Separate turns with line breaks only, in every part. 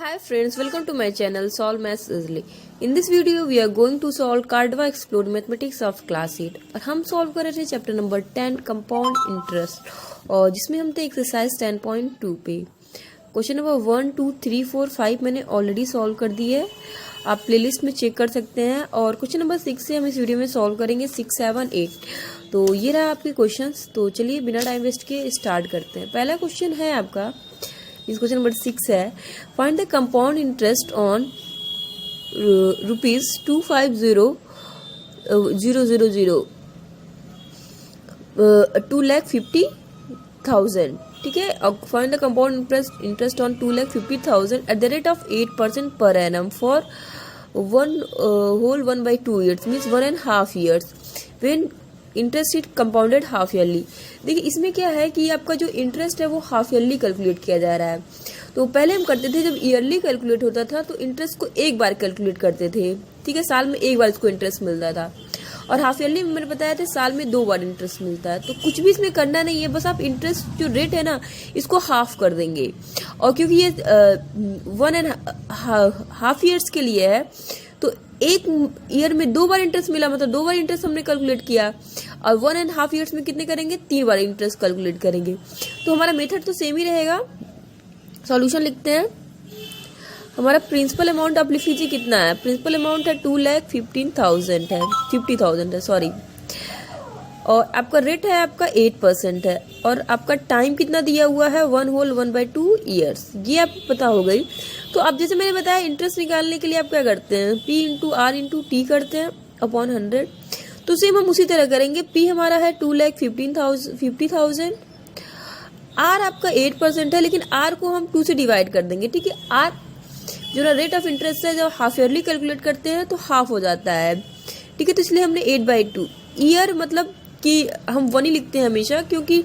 Hi friends, welcome to my channel Solve Maths Easily. In this video we are going to solve Cardva Explore Mathematics of class 8 और हम solve कर रहे थे chapter number 10 compound interest और जिसमें हम थे एक्सरसाइज 10.2 पे क्वेश्चन नंबर 1, 2, 3, 4, 5 मैंने ऑलरेडी सॉल्व कर दी है। आप प्लेलिस्ट में चेक कर सकते हैं और क्वेश्चन नंबर 6 से हम इस वीडियो में सॉल्व करेंगे 6, 7, 8। तो ये रहा आपके क्वेश्चंस। तो चलिए बिना टाइम वेस्ट किए स्टार्ट करते हैं। पहला क्वेश्चन है आपका, इस क्वेश्चन नंबर 6 है, find the compound interest on rupees 250,000 2,50,000। ठीक है, find the compound interest on 2,50,000 at the rate of 8% per annum for 1/2 years, means 1.5 years when interest it compounded half yearly. देखिए इसमें क्या है कि आपका जो इंटरेस्ट है वो हाफ ईयरली कैलकुलेट किया जा रहा है। तो पहले हम करते थे जब ईयरली कैलकुलेट होता था तो इंटरेस्ट को एक बार कैलकुलेट करते थे। ठीक है, साल में एक बार इसको इंटरेस्ट मिलता था और हाफ ईयरली में मैंने बताया था साल में 2 बार इंटरेस्ट मिलता है। तो कुछ भी इसमें करना नहीं है, बस आप इंटरेस्ट जो रेट है ना इसको हाफ कर देंगे। और क्योंकि ये 1.5 years के लिए है तो एक ईयर में 2 बार इंटरेस्ट मिला, मतलब 2 बार इंटरेस्ट हमने कैलकुलेट किया और 1.5 years में कितने करेंगे, 3 बार इंटरेस्ट कैलकुलेट करेंगे। तो हमारा मेथड तो सेम ही रहेगा। सॉल्यूशन लिखते हैं। हमारा प्रिंसिपल अमाउंट आप लिख लीजिए कितना है। प्रिंसिपल अमाउंट है 2,15,000 है, 50,000 है सॉरी, और आपका रेट है आपका 8% है और आपका टाइम कितना दिया हुआ है 1/2 years। ये आपको पता हो गई। तो अब जैसे मैंने बताया इंटरेस्ट निकालने के लिए आप क्या करते हैं, P into R into T करते हैं अपॉन 100। तो सेम हम उसी तरह करेंगे। P हमारा है 2,50,000, R आपका 8% है लेकिन R को हम 2 से डिवाइड कर देंगे। ठीक है, R जो ना रेट ऑफ इंटरेस्ट है जब हाफ ईयरली कैलकुलेट करते हैं तो हाफ हो जाता है। ठीक है, तो इसलिए हमने 8/2 ईयर, मतलब कि हम 1 ही लिखते हैं हमेशा, क्योंकि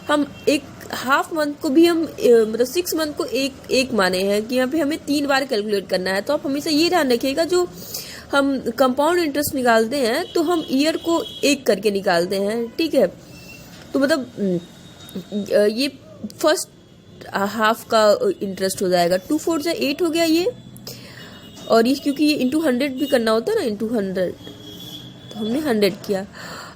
हम एक हाफ मंथ को भी हम मतलब 6 मंथ को एक माने हैं कि यहाँ पे हमें 3 बार कैलकुलेट करना है। तो आप हमेशा ये ध्यान रखिएगा जो हम कंपाउंड इंटरेस्ट निकालते हैं तो हम ईयर को एक करके निकालते हैं। ठीक है, तो मतलब ये फर्स्ट हाफ का इंटरेस्ट हो जाएगा। 2 4 जा 8 हो गया ये, और ये क्योंकि ये इंटू 100 भी करना होता है ना, इंटू 100 तो हमने 100 किया।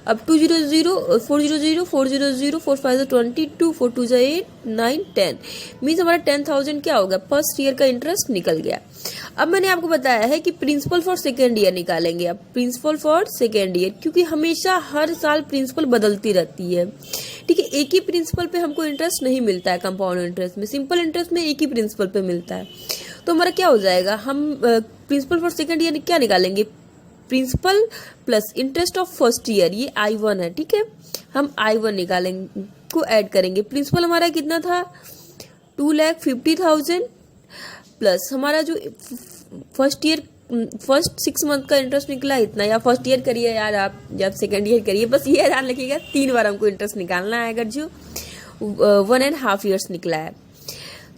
अब 200 400 400 4 5 22 4 2 8 9 10 मीन्स हमारा 10,000 क्या हो गया, फर्स्ट ईयर का इंटरेस्ट निकल गया। अब मैंने आपको बताया है कि प्रिंसिपल फॉर सेकेंड ईयर निकालेंगे। अब प्रिंसिपल फॉर सेकेंड ईयर, क्योंकि हमेशा हर साल प्रिंसिपल बदलती रहती है। ठीक है, एक ही प्रिंसिपल पे हमको इंटरेस्ट नहीं मिलता है कंपाउंड इंटरेस्ट में, सिंपल इंटरेस्ट में एक ही प्रिंसिपल पे मिलता है। तो हमारा क्या हो जाएगा, हम प्रिंसिपल फॉर सेकेंड ईयर क्या निकालेंगे, principal plus interest of first year, ये I1 है। ठीक है, हम I1 निकालेंगे को ऐड करेंगे। प्रिंसिपल हमारा कितना था 2,50,000 प्लस हमारा जो फर्स्ट 6 मंथ का इंटरेस्ट निकला इतना, या फर्स्ट ईयर करिए यार आप, जब सेकेंड ईयर करिए, बस ये ध्यान रखिएगा 3 बार हमको इंटरेस्ट निकालना है अगर जो 1.5 years निकला है।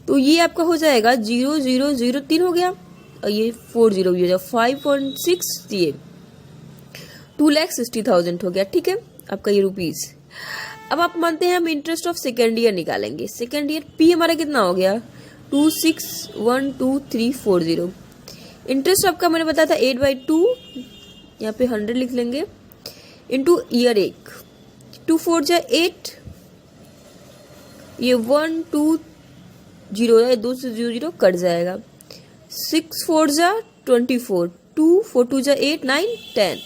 तो ये आपका हो जाएगा 0,003 हो गया और ये 40 हो जाएगा 5.6, ये 2,60,000 हो गया। ठीक है, आपका ये रुपीज। अब आप मानते हैं हम इंटरेस्ट ऑफ सेकेंड ईयर निकालेंगे। सेकेंड ईयर P हमारा कितना हो गया 26,12,340। इंटरेस्ट आपका मैंने बताया था 8/2, यहाँ पे 100 लिख लेंगे, इंटू ईयर 1, 2 4 जा 8, ये 1 2 0 है, 2 से 0 कट जाएगा, 6 4 जा 24, 2 4 2 जा 8 9 10,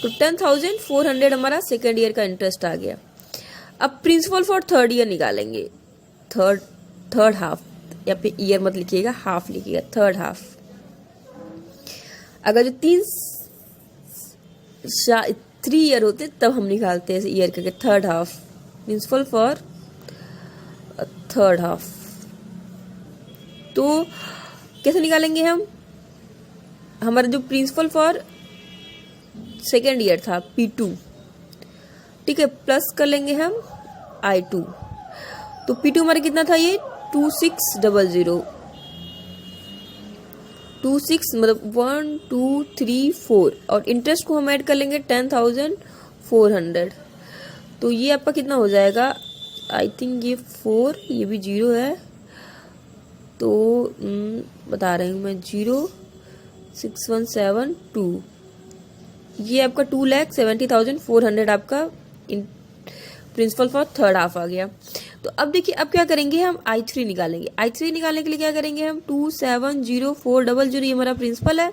तो 10,400 हमारा सेकेंड ईयर का इंटरेस्ट आ गया। अब प्रिंसिपल फॉर थर्ड ईयर निकालेंगे। थर्ड हाफ, यहाँ पे ईयर मत लिखिएगा, हाफ लिखिएगा, थर्ड हाफ। अगर जो 3 ईयर होते तब हम निकालते हैं ईयर करके। Third half, principal for third half. तो कैसे निकालेंगे हम, हमारा जो प्रिंसिपल फॉर सेकेंड ईयर था P2, ठीक है, प्लस कर लेंगे हम I2। तो P2 हमारा कितना था, ये 2600, 26 मतलब 1 2 3 4, और इंटरेस्ट को हम ऐड कर लेंगे 10,400। तो ये आपका कितना हो जाएगा, आई थिंक ये 4, ये भी 0 है, तो बता रही हूँ मैं 06172, ये आपका 2,70,400 आपका प्रिंसिपल फॉर थर्ड हाफ आ गया। तो अब देखिए अब क्या करेंगे, हम I3 निकालेंगे। I3 निकालने के लिए क्या करेंगे हम, 2,70,400 ये हमारा प्रिंसिपल है,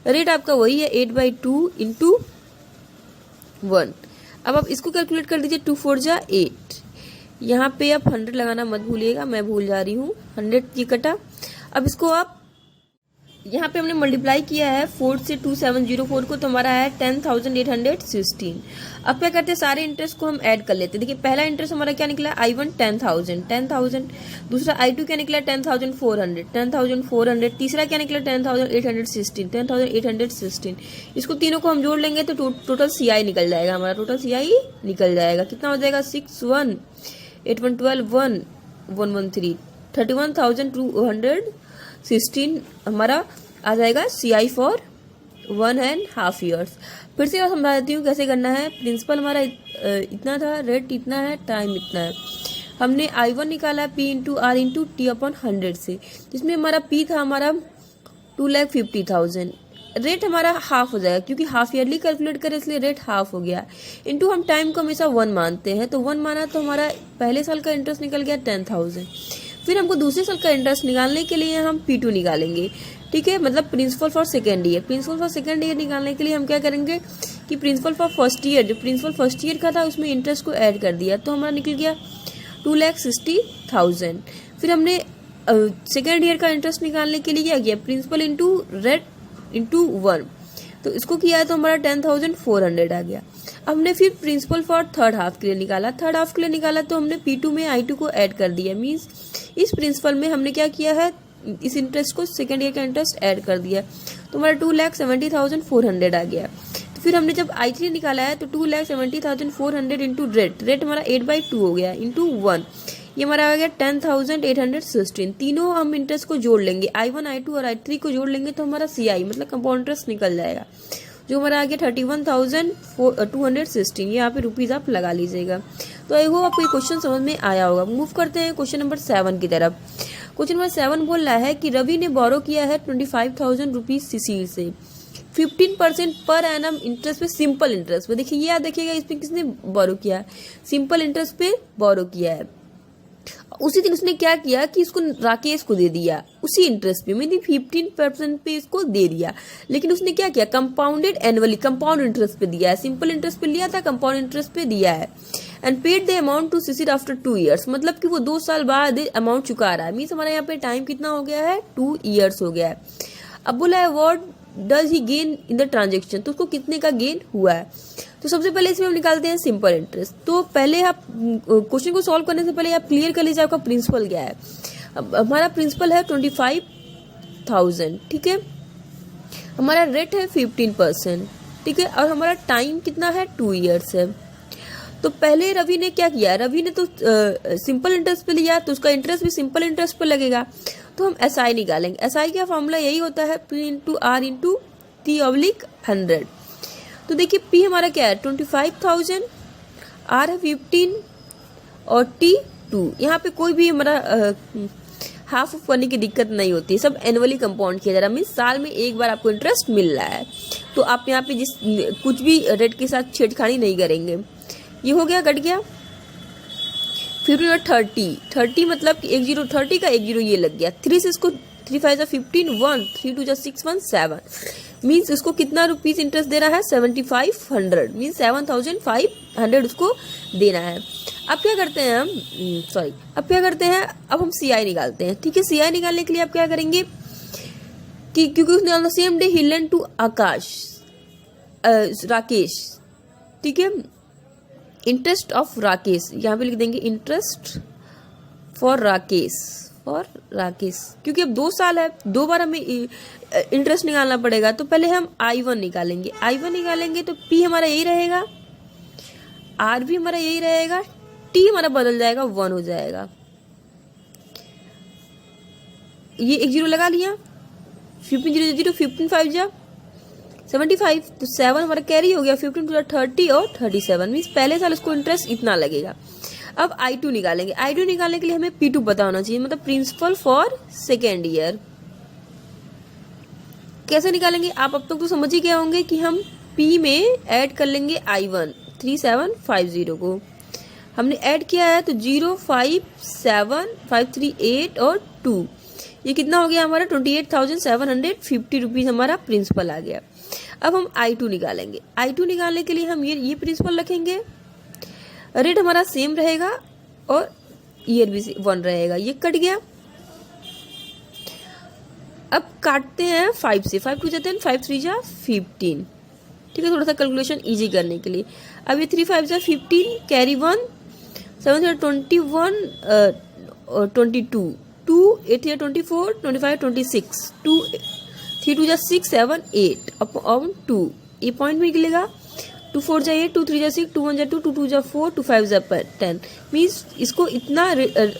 रेट आपका वही है 8/2 इंटू 1। अब आप इसको कैलकुलेट कर दीजिए, 2 4 जा 8, यहाँ पे आप 100 लगाना मत भूलिएगा, मैं भूल जा रही हूँ, 100 ये कटा। अब इसको आप यहाँ पे हमने मल्टीप्लाई किया है 4 से 2704 को, तो हमारा है 10,816। अब क्या करते हैं, सारे इंटरेस्ट को हम ऐड कर लेते हैं। देखिए पहला इंटरेस्ट हमारा क्या निकला, I1 10,000, दूसरा I2 क्या निकला 10,400, तीसरा क्या निकला 10,816। इसको तीनों को हम जोड़ लेंगे तो टोटल CI निकल जाएगा, हमारा टोटल CI निकल जाएगा। कितना हो जाएगा, 6 1 8 1 12 1 1 1 3 31,216 हमारा आ जाएगा CI फॉर 1.5 years। फिर से समझा देती हूँ कैसे करना है। प्रिंसिपल हमारा इतना था, रेट इतना है, टाइम इतना है। हमने I1 निकाला P into R into T upon 100 से, जिसमें हमारा P था हमारा 2,50,000, रेट हमारा हाफ हो जाएगा क्योंकि हाफ ईयरली कैलकुलेट करें इसलिए रेट हाफ हो गया। इंटू हम टाइम को हमेशा 1 मानते हैं, तो 1 माना तो हमारा पहले साल का इंटरेस्ट निकल गया 10,000। फिर हमको दूसरे साल का इंटरेस्ट निकालने के लिए हम P2 निकालेंगे, ठीक है, मतलब principal for second year. Principal for second year निकालने के लिए हम क्या करेंगे कि प्रिंसिपल फॉर फर्स्ट ईयर, जो प्रिंसिपल फर्स्ट ईयर का था उसमें इंटरेस्ट को ऐड कर दिया, तो हमारा निकल गया 2,60,000। फिर हमने सेकेंड ईयर का इंटरेस्ट निकालने के लिए क्या किया, प्रिंसिपल इंटू रेट इंटू 1, तो इसको किया है तो हमारा 10,400 आ गया। हमने फिर प्रिंसिपल फॉर थर्ड हाफ के लिए निकाला, थर्ड हाफ के लिए निकाला तो हमने P2 में I2 को ऐड कर दिया, मीन्स इस प्रिंसिपल में हमने क्या किया है, इस इंटरेस्ट को सेकेंड ईयर का इंटरेस्ट ऐड कर दिया, तो हमारा 2,70,400 आ गया। तो फिर हमने जब I3 निकाला है तो 2,70,400 इंटू रेट हमारा 8/2 हो गया इंटू 1, ये हमारा आ गया 10,816। तीनों हम इंटरेस्ट को जोड़ लेंगे, I1 I2 और I3 को जोड़ लेंगे तो हमारा CI मतलब कंपाउंड इंटरेस्ट निकल जाएगा, जो हमारा आ गया 31,216। यहाँ पे रुपीज आप लगा लीजिएगा। तो आई होप आपको ये क्वेश्चन समझ में आया होगा। मूव करते हैं क्वेश्चन नंबर 7 की तरफ। क्वेश्चन नंबर 7 बोल रहा है कि रवि ने बोरो किया है 25,000 रुपीज सुशील से 15% पर एनम इंटरेस्ट पे, सिंपल इंटरेस्ट पे। देखिए ये याद देखिएगा, इसमें किसने बोरो किया है, सिंपल इंटरेस्ट पे बोरो किया है। उसी दिन उसने क्या किया कि इसको राकेश को दे दिया उसी इंटरेस्ट पे, मतलब 15% पे इसको दे दिया, लेकिन उसने क्या किया, कंपाउंडेड एनुअली, कंपाउंड इंटरेस्ट पे दिया है। सिंपल इंटरेस्ट पे लिया था, कंपाउंड इंटरेस्ट पे दिया है। And paid the amount to Shishir after 2 years, मतलब कि वो 2 साल बाद अमाउंट चुका रहा है। मीन्स हमारा यहाँ पे टाइम कितना हो गया है, 2 years हो गया है। अब बोला है what does he gain in the transaction, तो उसको कितने का गेन हुआ है। तो सबसे पहले इसमें हम निकालते हैं सिंपल इंटरेस्ट। तो पहले आप क्वेश्चन को सॉल्व करने से पहले आप क्लियर कर लीजिए आपका प्रिंसिपल क्या है। अब हमारा प्रिंसिपल है 25,000, ठीक है, हमारा रेट है 15%, ठीक है, और हमारा टाइम कितना है, 2 years है। तो पहले रवि ने क्या किया, रवि ने तो सिंपल इंटरेस्ट पे लिया, तो उसका इंटरेस्ट भी सिंपल इंटरेस्ट पे लगेगा। तो हम SI निकालेंगे। SI का फॉर्मूला यही होता है P into R into T/100। तो देखिए P हमारा क्या है 25,000, R है 15 और T 2। यहाँ पे कोई भी हमारा हाफ ऑफ करने की दिक्कत नहीं होती है, सब एनुअली कंपाउंड किया जा रहा है, मीन्स साल में एक बार आपको इंटरेस्ट मिल रहा है। तो आप यहाँ पे कुछ भी रेट के साथ छेड़खानी नहीं करेंगे। ये हो गया, कट गया। 15 और 30 मतलब कि 10 30 का 10 ये लग गया। 3 से इसको 3 5 15 1 3 2 6 1 7 मीन्स इसको कितना रुपीज इंटरेस्ट दे रहा है 7500 मीन्स 7500 उसको देना है। अब क्या करते हैं हम अब हम CI निकालते हैं। ठीक है, CI निकालने के लिए आप क्या करेंगे कि क्योंकि उसने सेम डे ही लेंट टू राकेश, ठीक है, इंटरेस्ट ऑफ राकेश, यहाँ पे लिख देंगे इंटरेस्ट फॉर राकेश क्योंकि अब 2 साल है, 2 बार हमें इंटरेस्ट निकालना पड़ेगा। तो पहले हम I1 निकालेंगे तो P हमारा यही रहेगा, R भी हमारा यही रहेगा, T हमारा बदल जाएगा 1 हो जाएगा। ये 1 0 लगा लिया, 15 0 15 5 जा 75, तो 7 हमारा कैरी हो गया, 15 2 30 और 37 मीन्स पहले साल उसको इंटरेस्ट इतना लगेगा। अब I2 निकालेंगे। I2 निकालने के लिए हमें P2 पता होना चाहिए, मतलब प्रिंसिपल फॉर सेकेंड ईयर। कैसे निकालेंगे आप अब तक तो समझ ही गए होंगे कि हम P में ऐड कर लेंगे I1 3750 को। हमने ऐड किया है तो 0 5 7 5 3 8 और 2, ये कितना हो गया हमारा 28,750 रुपीज हमारा प्रिंसिपल आ गया। अब हम I2 निकालेंगे। I2 निकालने के लिए हम ये प्रिंसिपल रखेंगे, रेट हमारा सेम रहेगा और ईयर भी 1 रहेगा। ये कट गया। अब काटते हैं 5 से, 5 टू जाते हैं 5 3 जा 15, ठीक है, थोड़ा सा कैलकुलेशन इजी करने के लिए। अब ये 3 5 जा 15, कैरी 1 7 से 21 22 2 8 या 24 25 26 2 3 2 जा 6 7 8 अपॉन 2, ये पॉइंट में निकलेगा। 2 4 जा 8 2 3 जा 6 2 1 जा 2 2 2 जा 4 2 5 जा 10, मीन्स इसको इतना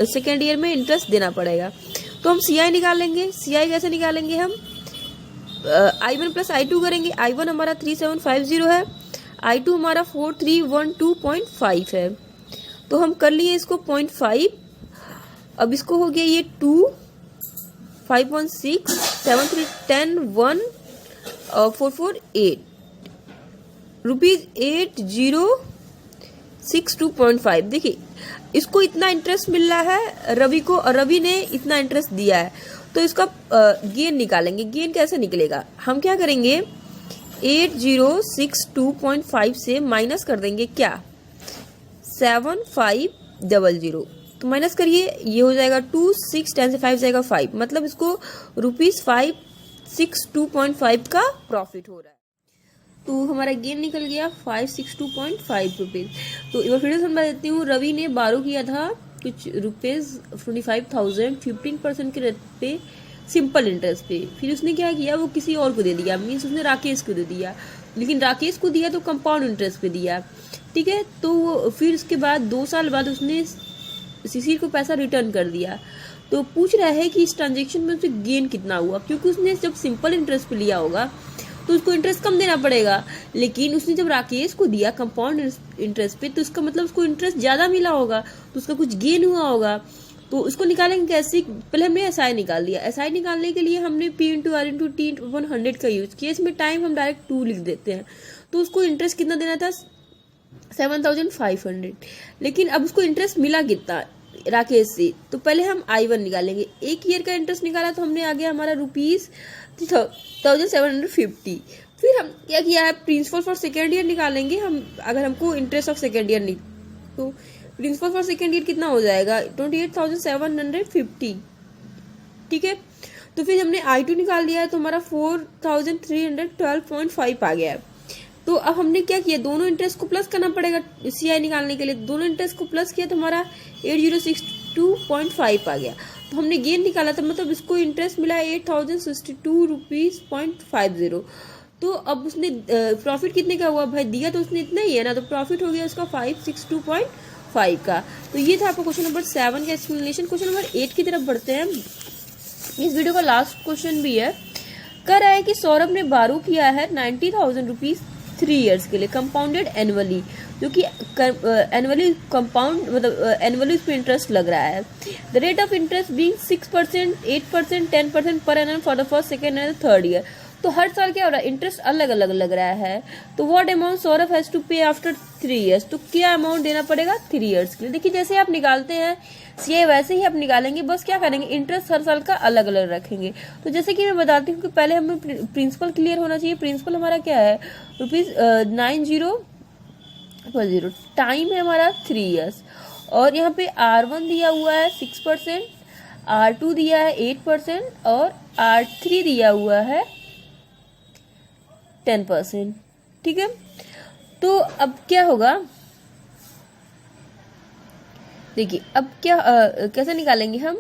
सेकेंड ईयर में इंटरेस्ट देना पड़ेगा। तो हम CI निकालेंगे। CI कैसे निकालेंगे हम? I1 प्लस I2 करेंगे। I1 हमारा 3750 है, I2 हमारा 4312.5 है, तो हम कर लिए इसको 0.5। अब इसको हो गया ये 2 5.6 7 3 10 1 4 4 8 रुपीज 8062.5। देखिए इसको इतना इंटरेस्ट मिल रहा है रवि को, और रवि ने इतना इंटरेस्ट दिया है, तो इसका गेन निकालेंगे। गेन कैसे निकलेगा? हम क्या करेंगे 8062.5 से माइनस कर देंगे क्या 7500, तो माइनस करिए, ये हो जाएगा 2 6 10 से 5 जाएगा 5, मतलब इसको ₹562.5 का प्रॉफिट हो रहा है। तो हमारा गेन निकल गया 562.5 रुपीज। तो एक बार फिर से समझा देती हूँ, रवि ने बारो किया था कुछ रुपीज 25,000 15% के रेट पे सिंपल इंटरेस्ट पे, फिर उसने क्या किया वो किसी और को दे दिया, मीन्स उसने राकेश को दे दिया, लेकिन राकेश को दिया तो कंपाउंड इंटरेस्ट पे दिया, ठीक है। तो फिर उसके बाद 2 साल बाद उसने शिशिर को पैसा रिटर्न कर दिया। तो पूछ रहा है कि इस ट्रांजेक्शन में उसे गेन कितना हुआ, क्योंकि उसने जब सिंपल इंटरेस्ट पे लिया होगा तो उसको इंटरेस्ट कम देना पड़ेगा, लेकिन उसने जब राकेश को दिया कंपाउंड इंटरेस्ट पे तो उसका मतलब उसको इंटरेस्ट ज्यादा मिला होगा, तो उसका कुछ गेन हुआ होगा। तो उसको निकालेंगे कैसे? पहले हमने SI निकाल लिया। SI निकालने के लिए हमने P into R into T into 100 का यूज किया। इसमें टाइम हम डायरेक्ट 2 लिख देते हैं। तो उसको इंटरेस्ट कितना देना था 7500, लेकिन अब उसको इंटरेस्ट मिला कितना राकेश से, तो पहले हम I1 निकालेंगे। 1 ईयर का इंटरेस्ट निकाला तो हमने आ गया हमारा ₹1750। फिर हम क्या किया है प्रिंसिपल फॉर सेकेंड ईयर निकालेंगे हम, अगर हमको इंटरेस्ट ऑफ सेकेंड ईयर नहीं, तो प्रिंसिपल फॉर सेकेंड ईयर कितना हो जाएगा 28,750, ठीक है। तो फिर हमने I2 निकाल लिया है तो हमारा 4,312.5 आ गया है। तो अब हमने क्या किया, दोनों इंटरेस्ट को प्लस करना पड़ेगा CI निकालने के लिए। दोनों इंटरेस्ट को प्लस किया तो हमारा 8062.5 आ गया। तो हमने गेन निकाला था, मतलब इसको इंटरेस्ट मिला 8062 रुपीज.50। तो अब उसने प्रॉफिट कितने का हुआ भाई, दिया तो उसने इतना ही है ना, तो प्रॉफिट हो गया उसका 562.5 का। तो ये था आपका क्वेश्चन नंबर 7 का एक्सप्लेनेशन। क्वेश्चन नंबर 8 की तरफ बढ़ते हैं। इस वीडियो का लास्ट क्वेश्चन भी है। कह रहा है कि सौरभ ने बारो किया है 90,000 रुपीज 3 इयर्स के लिए कंपाउंडेड एनुअली, जो कि एनुअली कंपाउंड मतलब एनुअली इस पे इंटरेस्ट लग रहा है। The rate of interest being 6%, 8%, 10% per annum for the first, second and third year. तो हर साल क्या हो रहा है, इंटरेस्ट अलग अलग लग रहा है। तो what amount Saurabh has to pay after 3 years, तो क्या अमाउंट देना पड़ेगा 3 इयर्स के लिए। देखिए जैसे आप निकालते हैं CI वैसे ही आप निकालेंगे, बस क्या करेंगे इंटरेस्ट हर साल का अलग अलग रखेंगे। तो जैसे कि मैं बताती हूँ कि पहले हमें प्रिंसिपल क्लियर होना चाहिए। प्रिंसिपल हमारा क्या है ₹90,000, टाइम है हमारा 3 इयर्स, और यहाँ पे R1 दिया हुआ है 6%, R2 दिया है 8% और R3 दिया हुआ है 10%, ठीक है। तो अब क्या होगा, देखिए अब क्या कैसे निकालेंगे हम,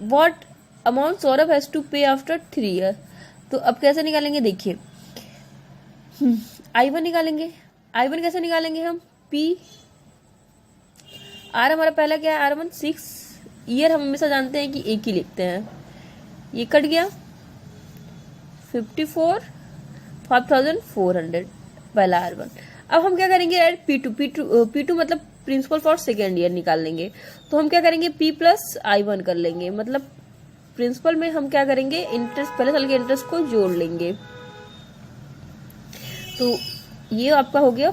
what amount Saurabh has to pay after 3 year. तो अब कैसे निकालेंगे, देखिए I1 निकालेंगे। I1 कैसे निकालेंगे हम, P R हमारा पहला क्या है R1 6 ईयर, हम हमेशा जानते हैं कि एक ही लिखते हैं। ये कट गया 54,400 पहला R1। अब हम क्या करेंगे ऐड P2 मतलब प्रिंसिपल फॉर सेकेंड ईयर निकाल लेंगे। तो हम क्या करेंगे, P प्लस I1 कर लेंगे, मतलब प्रिंसिपल में हम क्या करेंगे, इंटरेस्ट पहले साल के इंटरेस्ट को जोड़ लेंगे। तो ये आपका हो गया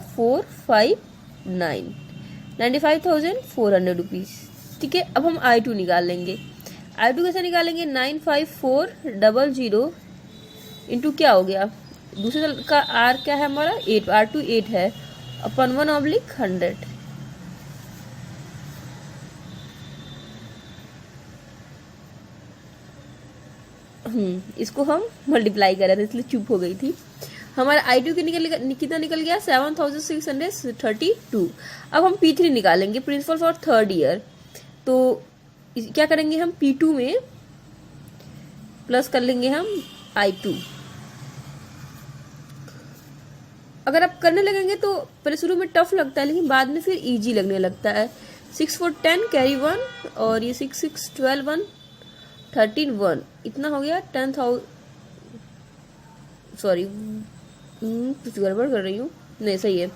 95,400 रुपीज। ठीक है, अब हम I2 निकाल लेंगे। I2 कैसे निकालेंगे, 95400 इंटू क्या हो गया, दूसरे साल का R क्या है हमारा 8, R2 8 है, अपन 1/100। इसको हम मल्टीप्लाई कर रहे थे इसलिए चुप हो गई थी। हमारा I2 कितना निकल गया 7632। अब हम P3 निकालेंगे, प्रिंसिपल फॉर थर्ड ईयर। तो क्या करेंगे हम, P2 में प्लस कर लेंगे हम I2। अगर आप करने लगेंगे तो पहले शुरू में टफ लगता है, लेकिन बाद में फिर इजी लगने लगता है। 6 4 10 कैरी 1, और ये 6 6 12 1 13 1, इतना हो गया 10,000। सॉरी, कुछ गड़बड़ कर रही हूँ, नहीं सही है।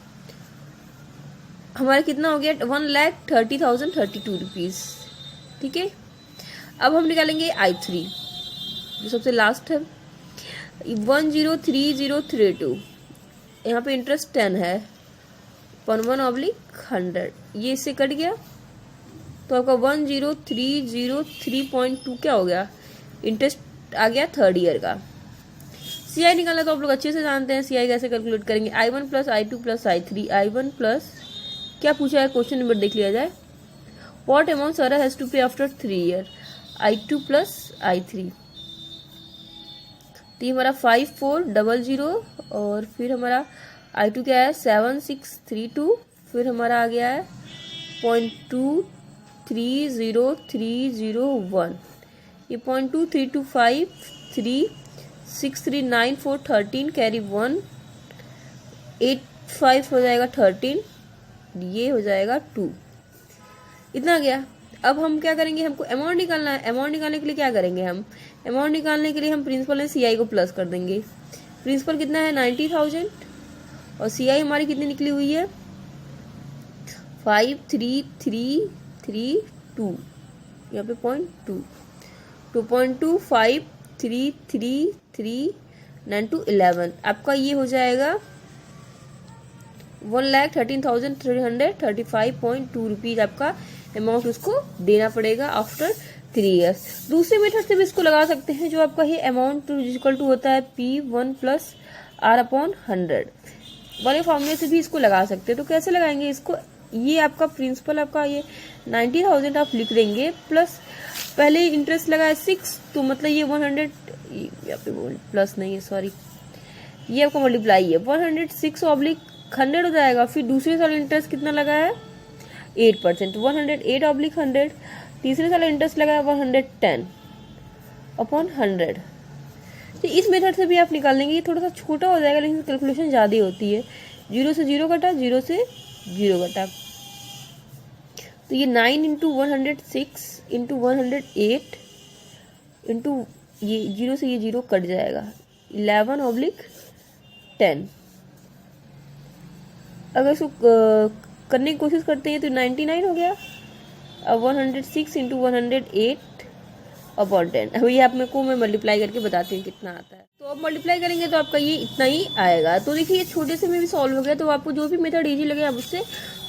हमारा कितना हो गया 1,30,032 रुपीज। ठीक है, अब हम निकालेंगे I3 जो सबसे लास्ट है, 103032। यहाँ पे इंटरेस्ट 10 है, 1/100, ये इससे कट गया तो आपका 10303.2 क्या हो गया, इंटरेस्ट आ गया थर्ड ईयर का। CI निकालना तो आप लोग अच्छे से जानते हैं, CI कैसे कैलकुलेट करेंगे, I1 plus I2 plus I3। I1 plus क्या पूछा है, क्वेश्चन नंबर देख लिया जाए, व्हाट अमाउंट सारा has to pay after 3 year, I2 plus I3। तो ये हमारा 5400, और फिर हमारा I2 क्या है 7632, फिर हमारा आ गया है 0.230301, ये 0.2325 639,413 कैरी 1 85 हो जाएगा 13, ये हो जाएगा 2, इतना गया। अब हम क्या करेंगे, हमको अमाउंट निकालना है। अमाउंट निकालने के लिए क्या करेंगे, हम अमाउंट निकालने के लिए हम प्रिंसिपल एंड CI को प्लस कर देंगे। प्रिंसिपल कितना है 90,000, और CI हमारी कितनी निकली हुई है 53332, यहाँ पे 2.253339 आपका ये हो जाएगा 1,13,335.2 रुपीज आपका अमाउंट उसको देना पड़ेगा आफ्टर 3 ईयर्स। दूसरे मेथड से भी इसको लगा सकते हैं, जो आपका ये अमाउंट इक्वल टू होता है P1 प्लस R/100 वाले फॉर्मूले से भी इसको लगा सकते हैं। तो कैसे लगाएंगे इसको, ये आपका प्रिंसिपल आपका ये 90,000 आप लिख देंगे, प्लस पहले इंटरेस्ट लगा है 6, तो मतलब ये 100, यहाँ पे प्लस नहीं है सॉरी, ये आपका मल्टीप्लाई है 106/100 हो जाएगा। फिर दूसरे साल इंटरेस्ट कितना लगा है 8%, 108/100। तीसरे साल इंटरेस्ट लगा है 110/100। तो इस मेथड से भी आप निकाल लेंगे, ये थोड़ा सा छोटा हो जाएगा लेकिन कैलकुलेशन ज़्यादा होती है। 0 से 0 कटा, 0 से 0 कटा, तो ये 9 × 106 × 108 इंटू ये 0 से ये 0 कट जाएगा 11/10। अगर इसको करने की कोशिश करते हैं तो 99 हो गया। अब 106 × 108/10, अभी आप मेरे को मैं मल्टीप्लाई करके बताती हूँ कितना आता है। तो अब मल्टीप्लाई करेंगे तो आपका ये इतना ही आएगा। तो देखिए ये छोटे से में भी सॉल्व हो गया, तो आपको जो भी मेथड इजी लगे आप उससे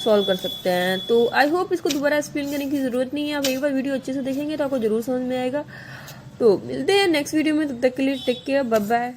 सॉल्व कर सकते हैं। तो आई होप इसको दोबारा एक्सप्लेन करने की जरूरत नहीं है, आप एक बार वीडियो अच्छे से देखेंगे तो आपको जरूर समझ में आएगा। तो मिलते हैं नेक्स्ट वीडियो में, तब तक के लिए टेक केयर, बाय बाय।